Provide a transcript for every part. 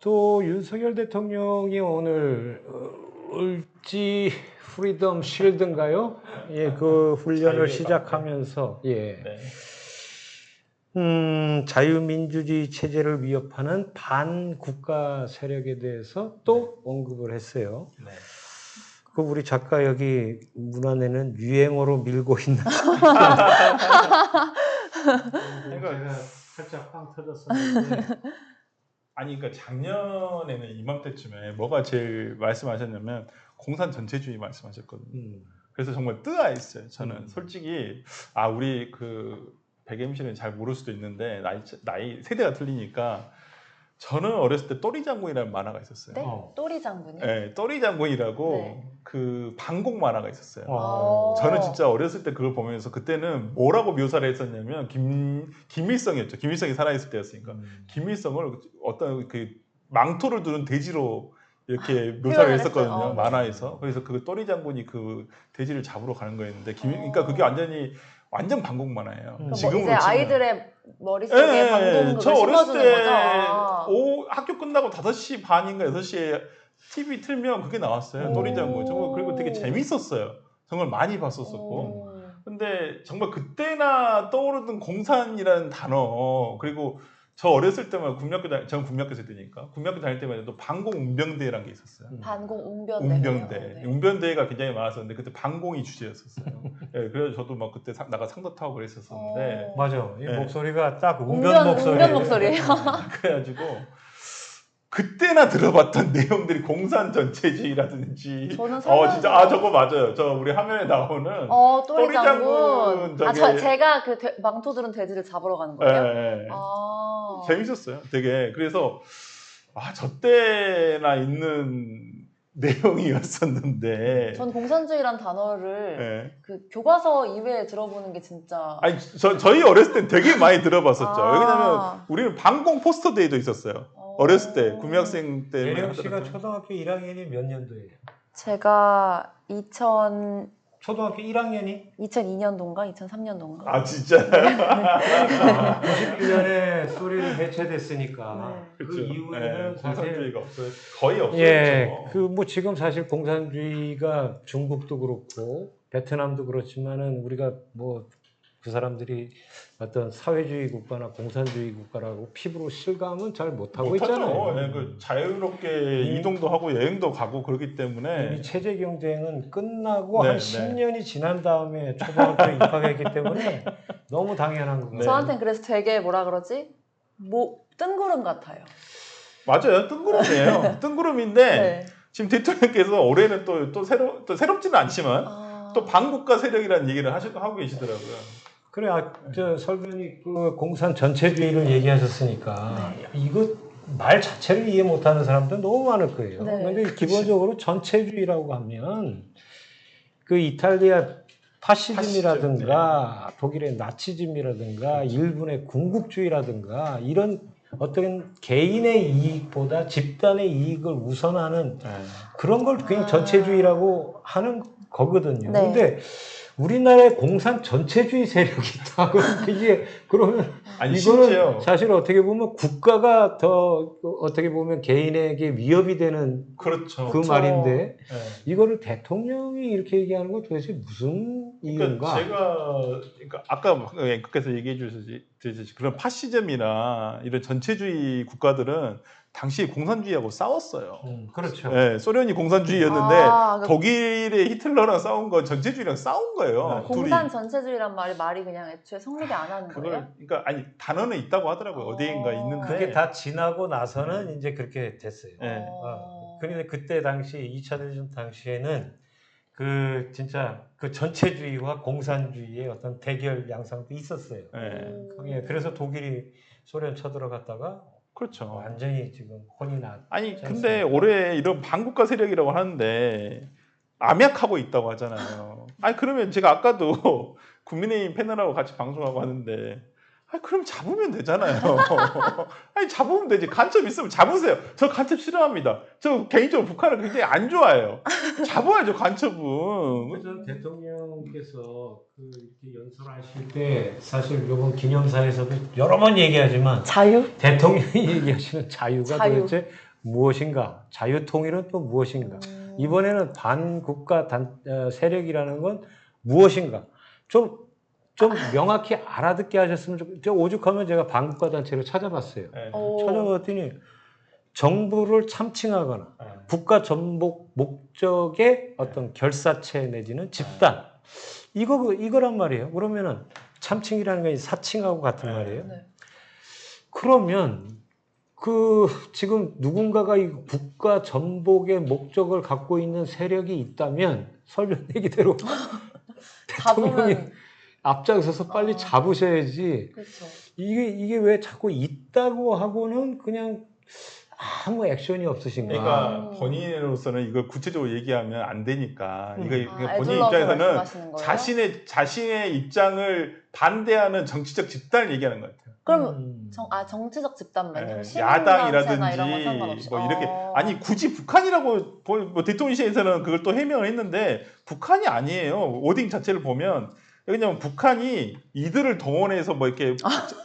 또 윤석열 대통령이 오늘 을지 프리덤 쉴드인가요? 예, 그 훈련을 시작하면서 예. 네. 자유민주주의 체제를 위협하는 반국가 세력에 대해서 또 언급을 했어요. 네. 그 우리 작가 여기 문안에는 유행어로 밀고 있는. 제가 살짝 빵 터졌었는데. 아니 그러니까 작년에는 이맘때쯤에 뭐가 제일 말씀하셨냐면 공산 전체주의 말씀하셨거든요. 그래서 정말 뜨아했어요. 저는 솔직히 우리 그 백MC는 잘 모를 수도 있는데 나이 세대가 틀리니까 저는 어렸을 때 또리 장군이라는 만화가 있었어요. 네? 또리 장군이요? 네, 또리 장군이라고 네. 그 반공 만화가 있었어요. 어. 저는 진짜 어렸을 때 그걸 보면서 그때는 뭐라고 묘사를 했었냐면 김일성이었죠. 김일성이 살아있을 때였으니까 김일성을 어떤 그 망토를 두른 돼지로 이렇게 묘사를 했었거든요. 만화에서. 그래서 그 또리 장군이 그 돼지를 잡으러 가는 거였는데 그러니까 그게 완전 반공 만화예요. 그럼 지금으로 이제 치면. 아이들의 머릿속에 반공 저 그걸 어렸을 심어주는 때 거죠? 학교 끝나고 5시 반인가 6시에 TV 틀면 그게 나왔어요. 또리 장군. 정말 그리고 되게 재밌었어요. 정말 많이 봤었었고. 근데 정말 그때나 떠오르던 공산이라는 단어 그리고 저 어렸을 때만 저는 국민학교 때니까 국민학교 다닐 때만 해도 반공 웅병대라는 게 있었어요. 반공 웅변대. 웅병대. 네. 웅병대가 굉장히 많았었는데 그때 반공이 주제였었어요. 예, 그래서 저도 막 그때 나가 상도 타고 그랬었었는데 맞아. 이 네. 목소리가 딱 웅변 목소리예요. 웅변 목소리예요. 그래가지고 그때나 들어봤던 내용들이 공산 전체주의라든지 저는 살면서 진짜 저거 맞아요. 저 우리 화면에 나오는 또리 장군. 저게- 제가 그 망토 들은 돼지를 잡으러 가는 거예요? 예, 아. 재밌었어요. 되게 그래서 저 때나 있는 내용이었었는데. 전 공산주의란 단어를 예. 그 교과서 이외에 들어보는 게 진짜. 아니 저희 어렸을 땐 되게 많이 들어봤었죠. 아. 왜냐면 우리는 반공 포스터 데이도 있었어요. 어렸을 때 구미학생 때. 예령 씨가 초등학교 1학년이 몇 년도예요? 제가 초등학교 1학년이? 2002년도인가 2003년도인가. 아 진짜. 91년에 소련이 해체됐으니까 네. 그 그쵸. 이후에는 사실 공산주의가 없어요. 거의 없어요. 예, 뭐 지금 사실 공산주의가 중국도 그렇고 베트남도 그렇지만은 우리가 뭐 그 사람들이 어떤 사회주의 국가나 공산주의 국가라고 피부로 실감은 잘 못하고 있잖아요. 예, 그 자유롭게 이동도 하고 여행도 가고 그렇기 때문에. 이미 체제 경쟁은 끝나고 네, 한 네. 10년이 지난 다음에 초등학교에 입학했기 때문에 너무 당연한 거예요. 저한테는 그래서 되게 뭐라 그러지? 뜬구름 같아요. 맞아요. 뜬구름이에요. 뜬구름인데 네. 지금 대통령께서 올해는 또 새롭지는 않지만 또 반국가 세력이라는 얘기를 하고 계시더라고요. 그래, 저 설변이 그 공산 전체주의를 얘기하셨으니까 이거 말 자체를 이해 못하는 사람들 너무 많을 거예요. 네. 근데 기본적으로 전체주의라고 하면 그 이탈리아 파시즘이라든가 독일의 나치즘이라든가 일본의 군국주의라든가 이런 어떤 개인의 이익보다 집단의 이익을 우선하는 그런 걸 그냥 전체주의라고 하는 거거든요. 네. 근데 우리나라에 공산 전체주의 세력이 있다. 그러면 아니, 이거는 심지어 사실 어떻게 보면 국가가 더 어떻게 보면 개인에게 위협이 되는 그렇죠. 그 말인데 네. 이거를 대통령이 이렇게 얘기하는 건 도대체 무슨 이유인가? 그러니까 아까 앵커께서 얘기해 주셨듯이 그런 파시즘이나 이런 전체주의 국가들은 당시 공산주의하고 싸웠어요. 그렇죠. 네, 소련이 공산주의였는데 그러니까 독일의 히틀러랑 싸운 건 전체주의랑 싸운 거예요. 공산 전체주의란 말이 그냥 애초에 성립이 안 하는 거예요? 그러니까 아니 단어는 있다고 하더라고요. 어디인가 있는데 그게 다 지나고 나서는 이제 그렇게 됐어요. 네. 그런데 그때 당시 2차 대전 당시에는 그 진짜 그 전체주의와 공산주의의 어떤 대결 양상도 있었어요. 네. 그래서 독일이 소련 쳐들어갔다가 그렇죠. 완전히 지금 혼이 났. 아니 근데 올해 이런 반국가 세력이라고 하는데 암약하고 있다고 하잖아요. 아니 그러면 제가 아까도 국민의힘 패널하고 같이 방송하고 하는데 그럼 잡으면 되잖아요. 아니 잡으면 되지. 간첩 있으면 잡으세요. 저 간첩 싫어합니다. 저 개인적으로 북한을 굉장히 안 좋아해요. 잡아야죠 간첩은. 그래서 대통령께서 그 이렇게 연설하실 때 사실 이번 기념사에서도 여러 번 얘기하지만 자유? 대통령이 얘기하시는 자유가 자유. 도대체 무엇인가, 자유통일은 또 무엇인가, 이번에는 반국가 세력이라는 건 무엇인가, 좀 명확히 알아듣게 하셨으면 좋겠어요. 오죽하면 제가 반국가 단체를 찾아봤어요. 네. 찾아봤더니 정부를 참칭하거나 네. 국가 전복 목적의 어떤 결사체 내지는 집단, 이거란 말이에요. 그러면은 참칭이라는 게 사칭하고 같은 말이에요. 네. 그러면 지금 누군가가 이 국가 전복의 목적을 갖고 있는 세력이 있다면 설명 얘기대로 대통령이 잡으면 앞장서서 빨리 잡으셔야지. 그렇죠. 이게 왜 자꾸 있다고 하고는 그냥 아무 액션이 없으신가. 그러니까 본인으로서는 이걸 구체적으로 얘기하면 안 되니까 이게 본인 애둘러서 입장에서는 말씀하시는 거예요? 자신의 입장을 반대하는 정치적 집단을 얘기하는 것 같아요. 그럼 정치적 집단만 네, 시민단체나 이런 건 야당이라든지 상관없이 뭐 이렇게 아니 굳이 북한이라고 뭐 대통령실에서는 그걸 또 해명을 했는데 북한이 아니에요. 워딩 자체를 보면 왜냐면 북한이 이들을 동원해서 뭐 이렇게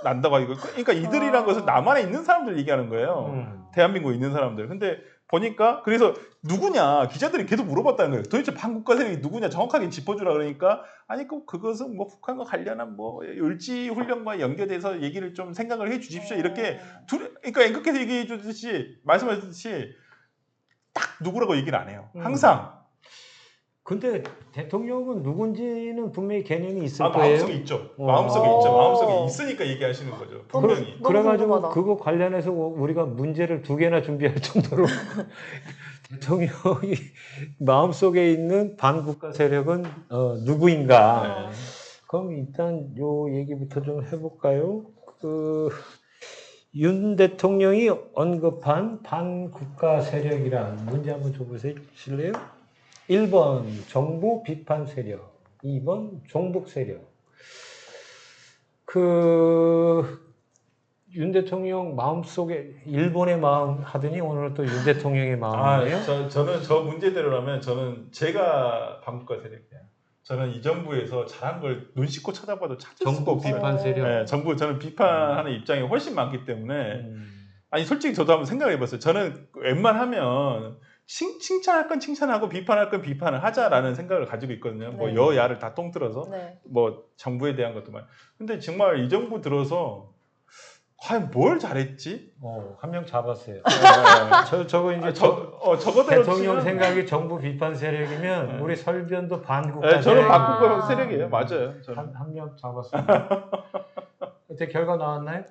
난다고 하고 그러니까 이들이란 것은 남한에 있는 사람들 얘기하는 거예요. 대한민국에 있는 사람들. 근데 보니까 그래서 누구냐 기자들이 계속 물어봤다는 거예요. 도대체 반국가 세력이 누구냐 정확하게 짚어주라 그러니까 아니 그것은 뭐 북한과 관련한 뭐 을지 훈련과 연계돼서 얘기를 좀 생각을 해주십시오. 이렇게 그러니까 앵커께서 얘기해 주듯이 말씀하셨듯이 딱 누구라고 얘기를 안 해요. 항상. 근데 대통령은 누군지는 분명히 개념이 있을 거예요. 마음속에 있죠. 마음속에 있죠. 마음속에 있으니까 얘기하시는 거죠. 분명히. 그래가지고 궁금하다. 그거 관련해서 우리가 문제를 2개나 준비할 정도로 대통령이 마음속에 있는 반국가 세력은 누구인가. 네. 그럼 일단 요 얘기부터 좀 해볼까요? 윤 대통령이 언급한 반국가 세력이란 문제 한번 줘보실래요? 1번 정부 비판 세력, 2번 종북 세력. 윤 대통령 마음속에 일본의 마음 하더니 오늘은 또 윤 대통령의 마음이에요? 저는 저 문제대로라면 저는 제가 반국가 세력이에요. 저는 이 정부에서 잘한 걸 눈 씻고 찾아봐도 찾을 수가 정부 없어요. 비판 세력. 네, 저는 비판하는 입장이 훨씬 많기 때문에 아니 솔직히 저도 한번 생각을 해봤어요. 저는 웬만하면 칭찬할 건 칭찬하고 비판할 건 비판을 하자라는 생각을 가지고 있거든요. 뭐 네. 여야를 다 통틀어서 네. 뭐 정부에 대한 것도 말. 근데 정말 이 정부 들어서 과연 뭘 잘했지? 한 명 잡았어요. 네. 저거 이제 저거대로 대통령 치면- 생각이 정부 비판 세력이면 네. 우리 설변도 반국가 네, 저는 세력. 반국가 세력이에요. 맞아요. 저는. 한 명 잡았습니다. 그때 결과 나왔나요?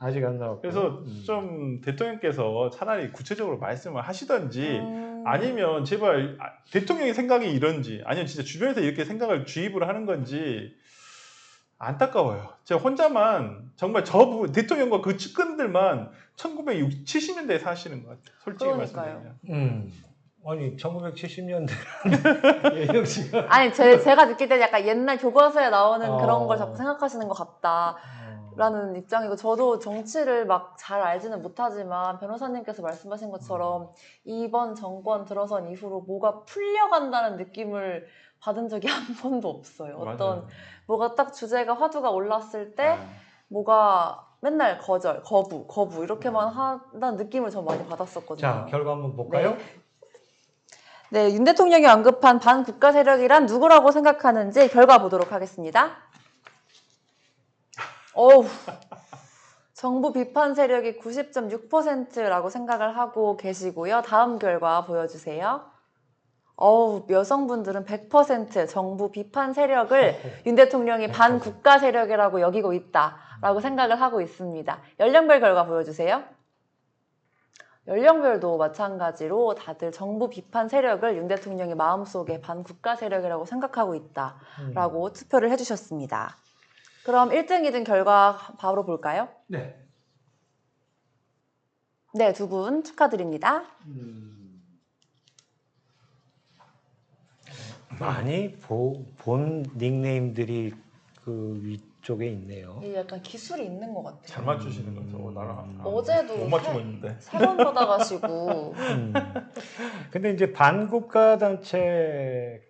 아직 안 나왔고. 그래서 좀 대통령께서 차라리 구체적으로 말씀을 하시던지 아니면 제발 대통령의 생각이 이런지 아니면 진짜 주변에서 이렇게 생각을 주입을 하는 건지 안타까워요. 제가 혼자만 정말 대통령과 그 측근들만 1960, 70년대에 사시는 것 같아요. 솔직히 그러니까요. 말씀드리면. 아니 1970년대 예영 씨가 아니 제가 느낄 때는 약간 옛날 교과서에 나오는 그런 걸 어. 자꾸 생각하시는 것 같다라는 입장이고 저도 정치를 막 잘 알지는 못하지만 변호사님께서 말씀하신 것처럼 이번 정권 들어선 이후로 뭐가 풀려간다는 느낌을 받은 적이 한 번도 없어요. 맞아요. 뭐가 딱 주제가 화두가 올랐을 때 뭐가 맨날 거부 이렇게만 한다는 느낌을 전 많이 받았었거든요. 자 결과 한번 볼까요? 네, 윤 대통령이 언급한 반국가 세력이란 누구라고 생각하는지 결과 보도록 하겠습니다. 어우, 정부 비판 세력이 90.6%라고 생각을 하고 계시고요. 다음 결과 보여주세요. 어우, 여성분들은 100% 정부 비판 세력을 윤 대통령이 반국가 세력이라고 여기고 있다라고 생각을 하고 있습니다. 연령별 결과 보여주세요. 연령별도 마찬가지로 다들 정부 비판 세력을 윤 대통령의 마음속에 반국가 세력이라고 생각하고 있다라고 투표를 해주셨습니다. 그럼 1등, 2등 결과 바로 볼까요? 네. 네, 두 분 축하드립니다. 많이 본 닉네임들이 그 위쪽에 있네요. 이게 약간 기술이 있는 것 같아요. 잘 맞추시는 것 같아요. 나랑 어제도 못 맞추고 있는데. 3번 받아가시고 근데 이제 반국가 단체,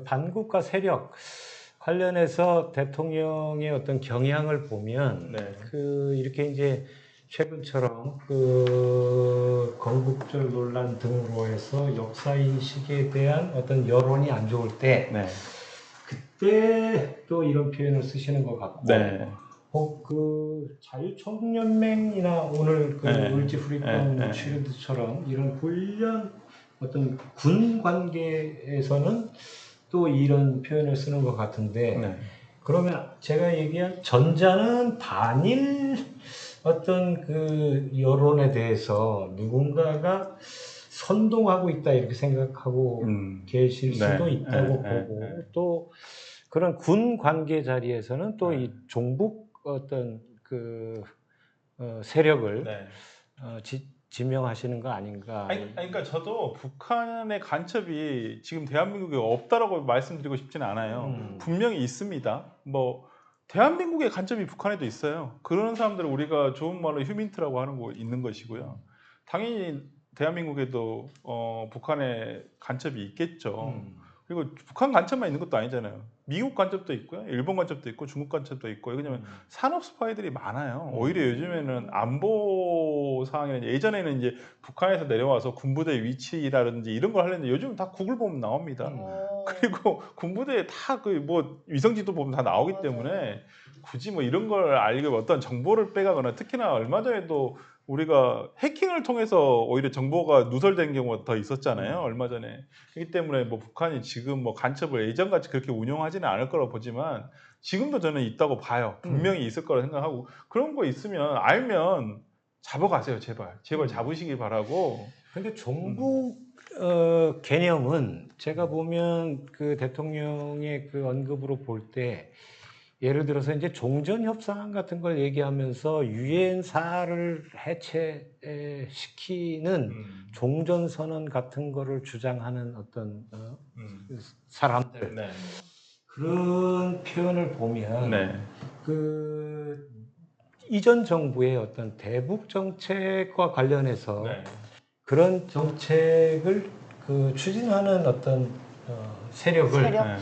반국가 세력 관련해서 대통령의 어떤 경향을 보면 네. 이렇게 이제 최근처럼 그 건국절 논란 등으로 해서 역사 인식에 대한 어떤 여론이 안 좋을 때 네. 그때 또 이런 표현을 쓰시는 것 같고 네. 그 자유총연맹이나 오늘 그 네. 을지 후리건 네. 취재들처럼 이런 훈련 어떤 군 관계에서는 또 이런 표현을 쓰는 것 같은데 네. 그러면 제가 얘기한 전자는 단일 어떤 그 여론에 대해서 누군가가 선동하고 있다 이렇게 생각하고 계실 수도 네. 있다고 네. 보고 네. 또 그런 군 관계 자리에서는 또 이 네. 종북 어떤 그 세력을 네. 지명하시는 거 아닌가? 그러니까 저도 북한의 간첩이 지금 대한민국에 없다라고 말씀드리고 싶지는 않아요. 분명히 있습니다. 뭐 대한민국의 간첩이 북한에도 있어요. 그런 사람들을 우리가 좋은 말로 휴민트라고 하는 거 있는 것이고요. 당연히 대한민국에도 북한의 간첩이 있겠죠. 그리고 북한 간첩만 있는 것도 아니잖아요. 미국 간첩도 있고요, 일본 간첩도 있고, 중국 간첩도 있고. 왜냐면 산업 스파이들이 많아요. 오히려 요즘에는 안보 상황에는 예전에는 이제 북한에서 내려와서 군부대 위치라든지 이런 걸 하려는데 요즘은 다 구글 보면 나옵니다. 그리고 군부대에 다 그 뭐 위성지도 보면 다 나오기 맞아요. 때문에 굳이 뭐 이런 걸 알고 어떤 정보를 빼가거나 특히나 얼마 전에도 우리가 해킹을 통해서 오히려 정보가 누설된 경우가 더 있었잖아요. 얼마 전에. 그렇기 때문에 뭐 북한이 지금 뭐 간첩을 예전같이 그렇게 운영하지는 않을 거라고 보지만 지금도 저는 있다고 봐요. 분명히 있을 거라 생각하고 그런 거 있으면 알면 잡아가세요. 제발. 제발 잡으시길 바라고. 근데 종북 개념은 제가 보면 그 대통령의 그 언급으로 볼 때 예를 들어서 이제 종전 협상 같은 걸 얘기하면서 유엔사를 해체시키는 종전 선언 같은 거를 주장하는 어떤 사람들 네. 그런 표현을 보면 네. 그 이전 정부의 어떤 대북 정책과 관련해서 네. 그런 정책을 그 추진하는 어떤 세력을 세력? 네.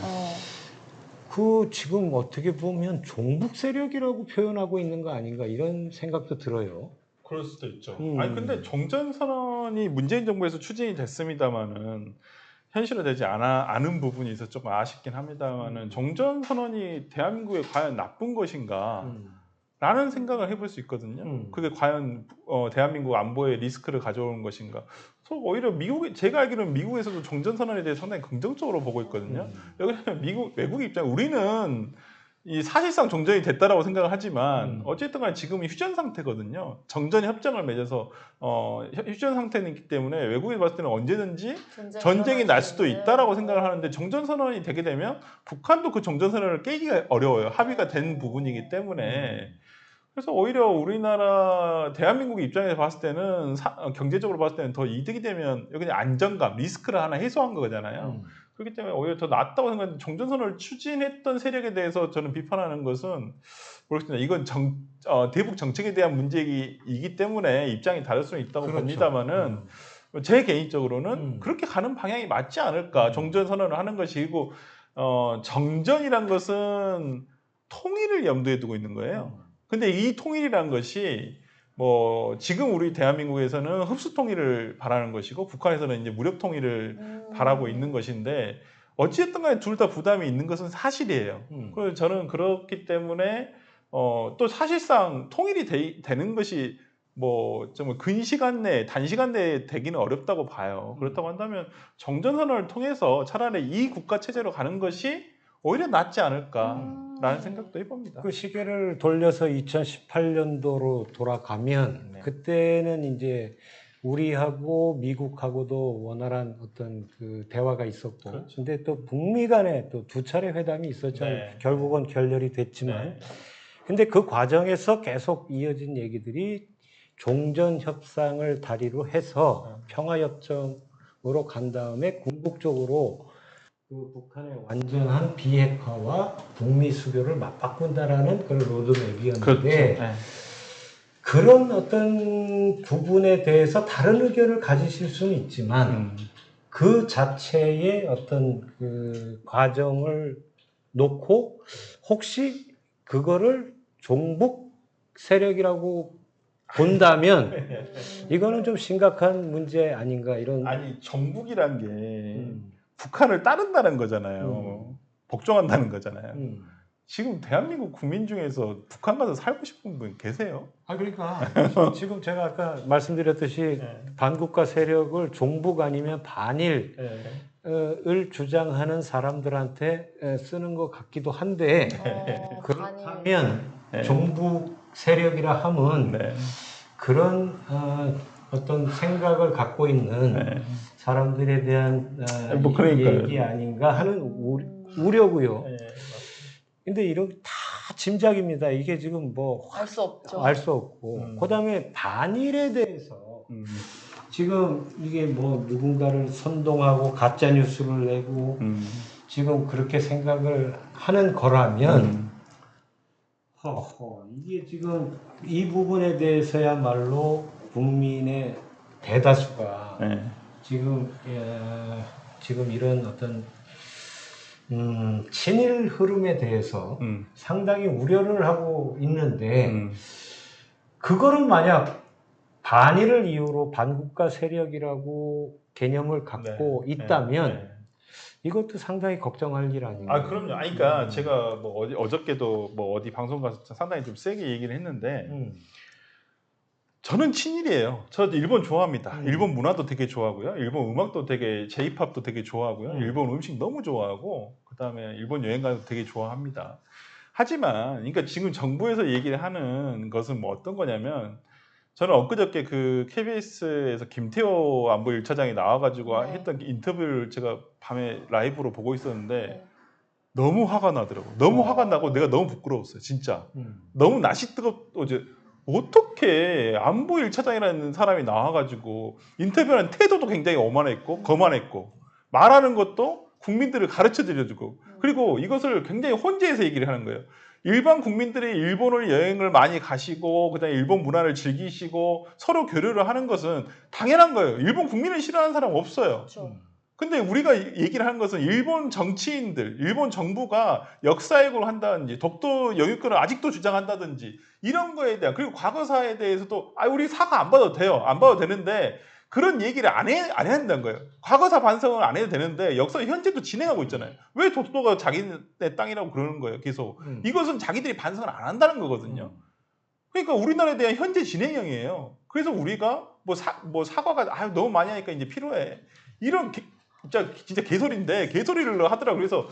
그 지금 어떻게 보면 종북 세력이라고 표현하고 있는 거 아닌가 이런 생각도 들어요. 그럴 수도 있죠. 음. 아니 근데 종전 선언이 문재인 정부에서 추진이 됐습니다만은 현실화되지 않은 부분이 있어서 조금 아쉽긴 합니다만은 종전 선언이 대한민국에 과연 나쁜 것인가? 라는 생각을 해볼 수 있거든요. 그게 과연 대한민국 안보에 리스크를 가져오는 것인가? 그래서 오히려 제가 알기로는 미국에서도 종전 선언에 대해 상당히 긍정적으로 보고 있거든요. 왜냐하면 외국 입장 우리는 이 사실상 종전이 됐다라고 생각을 하지만 어쨌든 간에 지금은 휴전 상태거든요. 정전 협정을 맺어서 휴전 상태이기 때문에 외국에 봤을 때는 언제든지 전쟁이 날 수도 있다라고 생각을 하는데 종전 선언이 되게 되면 북한도 그 종전 선언을 깨기가 어려워요. 합의가 된 부분이기 때문에. 그래서 오히려 우리나라 대한민국 입장에서 봤을 때는 경제적으로 봤을 때는 더 이득이 되면 여기 안정감, 리스크를 하나 해소한 거잖아요. 그렇기 때문에 오히려 더 낫다고 생각하는데 종전선언을 추진했던 세력에 대해서 저는 비판하는 것은 모르겠습니다. 이건 대북 정책에 대한 문제이기 때문에 입장이 다를 수는 있다고 그렇죠. 봅니다만은 제 개인적으로는 그렇게 가는 방향이 맞지 않을까. 종전선언을 하는 것이고 정전이란 것은 통일을 염두에 두고 있는 거예요. 근데 이 통일이란 것이 뭐 지금 우리 대한민국에서는 흡수 통일을 바라는 것이고 북한에서는 이제 무력 통일을 바라고 있는 것인데 어찌됐든 간에 둘 다 부담이 있는 것은 사실이에요. 그래서 저는 그렇기 때문에 또 사실상 통일이 되는 것이 뭐 정말 근시간 내에 단시간 내에 되기는 어렵다고 봐요. 그렇다고 한다면 정전선언을 통해서 차라리 이 국가 체제로 가는 것이 오히려 낫지 않을까라는 생각도 해봅니다. 그 시계를 돌려서 2018년도로 돌아가면 네. 그때는 이제 우리하고 미국하고도 원활한 어떤 그 대화가 있었고, 그렇죠. 근데 또 북미 간에 또 두 차례 회담이 있었잖아요. 네. 결국은 결렬이 됐지만, 네. 근데 그 과정에서 계속 이어진 얘기들이 종전 협상을 다리로 해서 평화협정으로 간 다음에 궁극적으로 그 북한의 완전한 비핵화와 북미 수교를 맞바꾼다라는 그런 로드맵이었는데 그렇죠. 네. 그런 어떤 부분에 대해서 다른 의견을 가지실 수는 있지만 그 자체의 어떤 그 과정을 놓고 혹시 그거를 종북 세력이라고 본다면 이거는 좀 심각한 문제 아닌가 이런. 아니 정북이란 게 음, 북한을 따른다는 거잖아요. 복종한다는 거잖아요. 음. 지금 대한민국 국민 중에서 북한 가서 살고 싶은 분 계세요? 그러니까 지금 제가 아까 말씀드렸듯이 네. 반국가 세력을 종북 아니면 반일을 네. 주장하는 사람들한테 쓰는 것 같기도 한데 반일. 그렇다면 네. 종북 세력이라 함은 네. 그런 어떤 생각을 갖고 있는 네. 사람들에 대한 뭐 그러니까요. 얘기 아닌가 하는 우려고요. 네. 근데 이런 다 짐작입니다. 이게 지금 뭐 알 수 없죠. 알 수 없고 그다음에 반일에 대해서 지금 이게 뭐 누군가를 선동하고 가짜 뉴스를 내고 지금 그렇게 생각을 하는 거라면 이게 지금 이 부분에 대해서야말로 국민의 대다수가 네. 지금 이런 어떤 친일 흐름에 대해서 상당히 우려를 하고 있는데 그거를 만약 반일을 이유로 반국가 세력이라고 개념을 갖고 네. 있다면 네. 이것도 상당히 걱정할 일 아닌가. 그럼요. 그러니까 제가 뭐 어저께도 뭐 어디 방송 가서 상당히 좀 세게 얘기를 했는데 저는 친일이에요. 저 일본 좋아합니다. 일본 문화도 되게 좋아하고요. 일본 음악도 되게 J-팝도 되게 좋아하고요. 일본 음식 너무 좋아하고 그다음에 일본 여행 가도 되게 좋아합니다. 하지만 그러니까 지금 정부에서 얘기를 하는 것은 뭐 어떤 거냐면 저는 엊그저께 그 KBS에서 김태호 안보 1차장이 나와가지고 네. 했던 인터뷰를 제가 밤에 라이브로 보고 있었는데 네. 너무 화가 나더라고요. 너무 화가 나고 내가 너무 부끄러웠어요. 진짜. 너무 낯이 뜨겁고 어떻게 안보 1차장이라는 사람이 나와가지고 인터뷰하는 태도도 굉장히 오만했고 거만했고 말하는 것도 국민들을 가르쳐 드려주고 그리고 이것을 굉장히 혼재해서 얘기를 하는 거예요. 일반 국민들이 일본을 여행을 많이 가시고 그다음에 일본 문화를 즐기시고 서로 교류를 하는 것은 당연한 거예요. 일본 국민을 싫어하는 사람 없어요. 그렇죠. 근데 우리가 얘기를 하는 것은 일본 정치인들, 일본 정부가 역사회고를 한다든지 독도 영유권을 아직도 주장한다든지 이런 거에 대한 그리고 과거사에 대해서도 우리 사과 안 받아도 돼요. 안 받아도 되는데 그런 얘기를 안 해야 한다는 거예요. 과거사 반성을 안 해도 되는데 역사 현재도 진행하고 있잖아요. 왜 독도가 자기네 땅이라고 그러는 거예요. 계속. 이것은 자기들이 반성을 안 한다는 거거든요. 그러니까 우리나라에 대한 현재 진행형이에요. 그래서 우리가 뭐 사과가 너무 많이 하니까 이제 필요해. 이런 진짜 개소리인데 개소리를 하더라고요. 그래서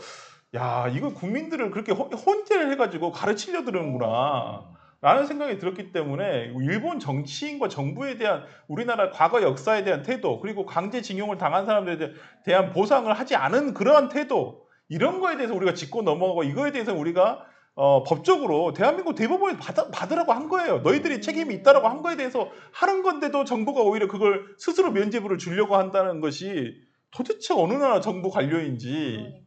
야 이거 국민들을 그렇게 혼재를 해가지고 가르치려 드는구나 라는 생각이 들었기 때문에 일본 정치인과 정부에 대한 우리나라 과거 역사에 대한 태도 그리고 강제징용을 당한 사람들에 대한 보상을 하지 않은 그러한 태도 이런 거에 대해서 우리가 짚고 넘어가고 이거에 대해서 우리가 법적으로 대한민국 대법원에 받으라고 한 거예요. 너희들이 책임이 있다라고 한 거에 대해서 하는 건데도 정부가 오히려 그걸 스스로 면죄부를 주려고 한다는 것이 도대체 어느 나라 정부 관료인지 그러니까요.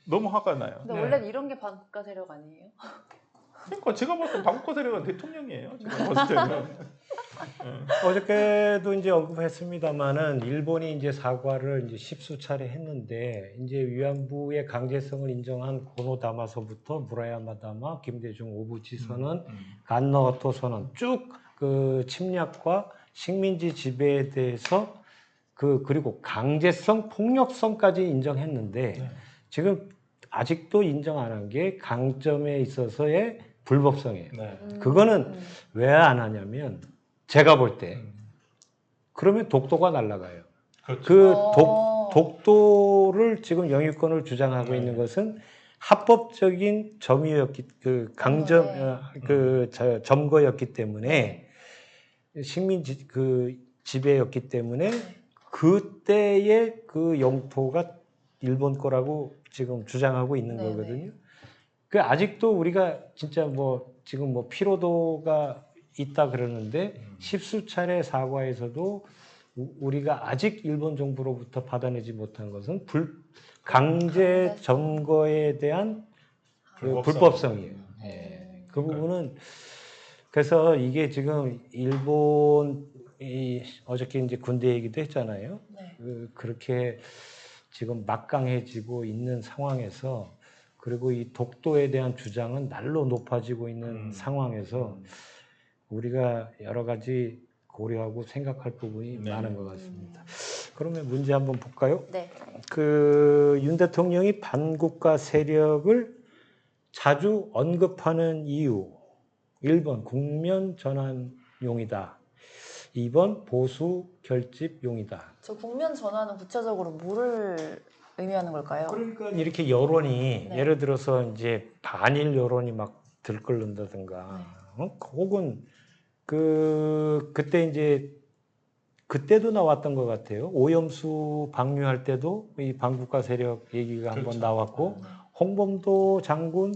너무 화가 나요. 근데 네. 원래 이런 게 반국가 세력 아니에요? 그러니까 제가 봤을 때 반국가 세력은 대통령이에요. 제가 봤을 때는. 어저께도 이제 언급했습니다만은 일본이 이제 사과를 이제 십수 차례 했는데 이제 위안부의 강제성을 인정한 고노다마서부터 무라야마다마, 김대중 오부치 선언, 간노오토 선언 쭉 그 침략과 식민지 지배에 대해서 그리고 강제성, 폭력성까지 인정했는데 네. 지금 아직도 인정 안 한 게 강점에 있어서의 불법성이에요. 네. 그거는 왜 안 하냐면 제가 볼 때 그러면 독도가 날아가요. 그렇죠. 독도를 지금 영유권을 주장하고 네. 있는 것은 합법적인 점유였기 점거였기 때문에 식민지 지배였기 때문에 그때의 그 영토가 일본 거라고 지금 주장하고 있는 네네. 거거든요. 그 아직도 우리가 진짜 지금 피로도가 있다 그러는데 십수 차례 사과에서도 우리가 아직 일본 정부로부터 받아내지 못한 것은 강제 점거에 대한 불법성이에요. 그 부분은 그래서 이게 지금 일본이 어저께 이제 군대 얘기도 했잖아요. 네. 그렇게 지금 막강해지고 있는 상황에서 그리고 이 독도에 대한 주장은 날로 높아지고 있는 상황에서 우리가 여러 가지 고려하고 생각할 부분이 네. 많은 것 같습니다. 그러면 문제 한번 볼까요? 네. 윤 대통령이 반국가 세력을 자주 언급하는 이유. 1번 국면 전환용이다. 2번 보수 결집용이다. 저 국면 전환은 구체적으로 뭐를 의미하는 걸까요? 그러니까 이렇게 여론이 네. 예를 들어서 이제 반일 여론이 막 들끓는다든가, 혹은 그때 이제 그때도 나왔던 것 같아요. 오염수 방류할 때도 이 반국가 세력 얘기가 한번 그렇죠. 나왔고, 홍범도 장군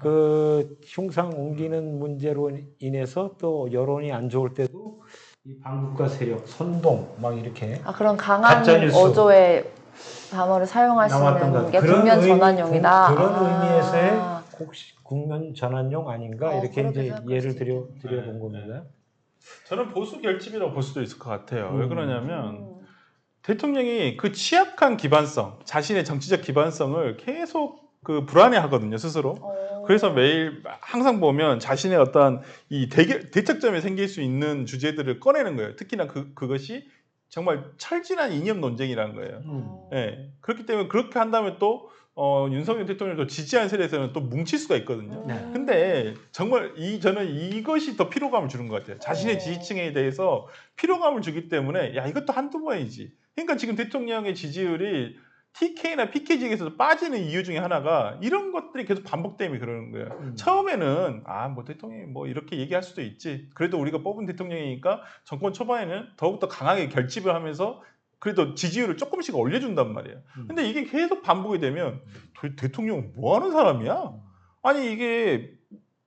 그 흉상 옮기는 문제로 인해서 또 여론이 안 좋을 때도 이 반국가 세력 선동 막 이렇게 아, 그런 강한 가짜뉴스. 어조의 단어를 나왔던 사용하시는 것 게 그런 국면 의미- 전환용이다. 그런 아. 의미에서의 혹시 국면 전환용 아닌가 이렇게 그렇게 이제 생각할 예를 수도 있겠네요. 드려본 네, 겁니다. 저는 보수 결집이라고 볼 수도 있을 것 같아요. 왜 그러냐면 음. 대통령이 그 취약한 기반성, 자신의 정치적 기반성을 계속 그 불안해하거든요, 스스로. 그래서 매일 항상 보면 자신의 어떤 이 대척점에 생길 수 있는 주제들을 꺼내는 거예요. 특히나 그것이 정말 철진한 이념 논쟁이라는 거예요. 예. 그렇기 때문에 그렇게 한다면 또 윤석열 대통령도 지지한 세력에서는 또 뭉칠 수가 있거든요. 네. 근데 정말 저는 이것이 더 피로감을 주는 것 같아요. 자신의 지지층에 대해서 피로감을 주기 때문에 야 이것도 한두 번이지. 그러니까 지금 대통령의 지지율이 TK나 PK 지역에서도 빠지는 이유 중에 하나가 이런 것들이 계속 반복되면 그러는 거예요. 처음에는 뭐 대통령이 뭐 이렇게 얘기할 수도 있지. 그래도 우리가 뽑은 대통령이니까 정권 초반에는 더욱더 강하게 결집을 하면서 그래도 지지율을 조금씩 올려준단 말이에요. 근데 이게 계속 반복이 되면 대통령은 뭐 하는 사람이야? 아니 이게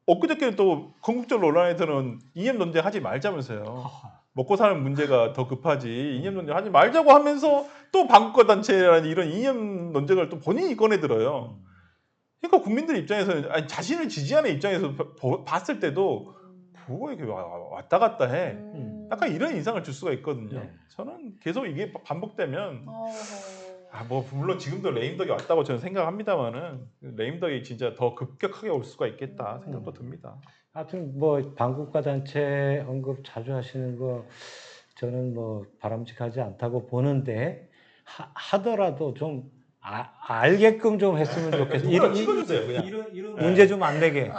엊그저께는 또 건국절 논란에서는 이념 논쟁 하지 말자면서요. 먹고 사는 문제가 더 급하지 이념 논쟁 하지 말자고 하면서 또 반국가 단체라는 이런 이념 논쟁을 또 본인이 꺼내들어요. 그러니까 국민들 입장에서는 아니, 자신을 지지하는 입장에서 봤을 때도 뭐가 이렇게 왔다 갔다 해. 약간 이런 인상을 줄 수가 있거든요. 네. 저는 계속 이게 반복되면 어허. 뭐 물론 지금도 레임덕이 왔다고 저는 생각합니다만은 레임덕이 진짜 더 급격하게 올 수가 있겠다 생각도 듭니다. 하여튼 뭐 반국가 단체 언급 자주 하시는 거 저는 뭐 바람직하지 않다고 보는데 하더라도 좀 알게끔 좀 했으면 좋겠어요. 누가 찍어주세요 그냥. 이런 문제 좀 안 내게.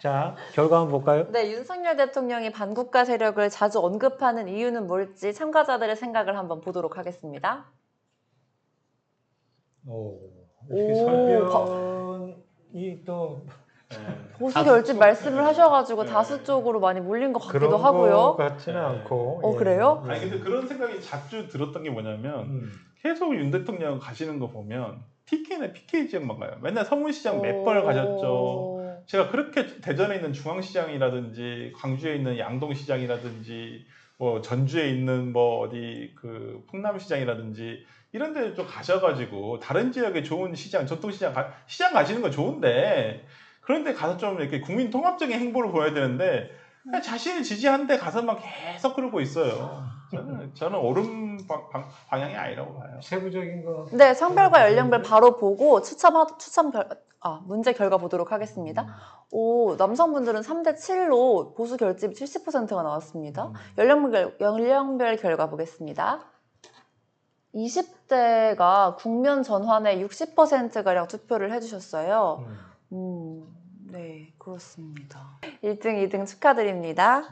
자, 결과 한번 볼까요? 네, 윤석열 대통령이 반국가 세력을 자주 언급하는 이유는 뭘지 참가자들의 생각을 한번 보도록 하겠습니다. 이렇게 설변이 또 보수 다수 결집 쪽- 말씀을 하셔가지고 네. 다수 쪽으로 많이 몰린 것 같기도 그런 하고요. 것 같지는 네. 않고. 그래요? 아니 근데 그런 생각이 자주 들었던 게 뭐냐면 계속 윤 대통령 가시는 거 보면 TK나 PK 지역만 가요. 맨날 서문시장 몇 번을 가셨죠. 제가 그렇게 대전에 있는 중앙시장이라든지 광주에 있는 양동시장이라든지 뭐 전주에 있는 뭐 어디 그 풍남시장이라든지 이런 데 좀 가셔가지고 다른 지역에 좋은 시장, 전통시장 시장 가시는 건 좋은데 그런데 가서 좀 이렇게 국민 통합적인 행보를 보여야 되는데 그냥 자신을 지지하는 데 가서만 계속 그러고 있어요. 저는 옳은 방향이 아니라고 봐요. 세부적인 거. 네, 성별과 연령별 바로 보고 문제 결과 보도록 하겠습니다. 남성분들은 3대 7로 보수 결집이 70%가 나왔습니다. 연령별 결과 보겠습니다. 20대가 국면 전환에 60%가량 투표를 해주셨어요. 네, 그렇습니다. 1등, 2등 축하드립니다.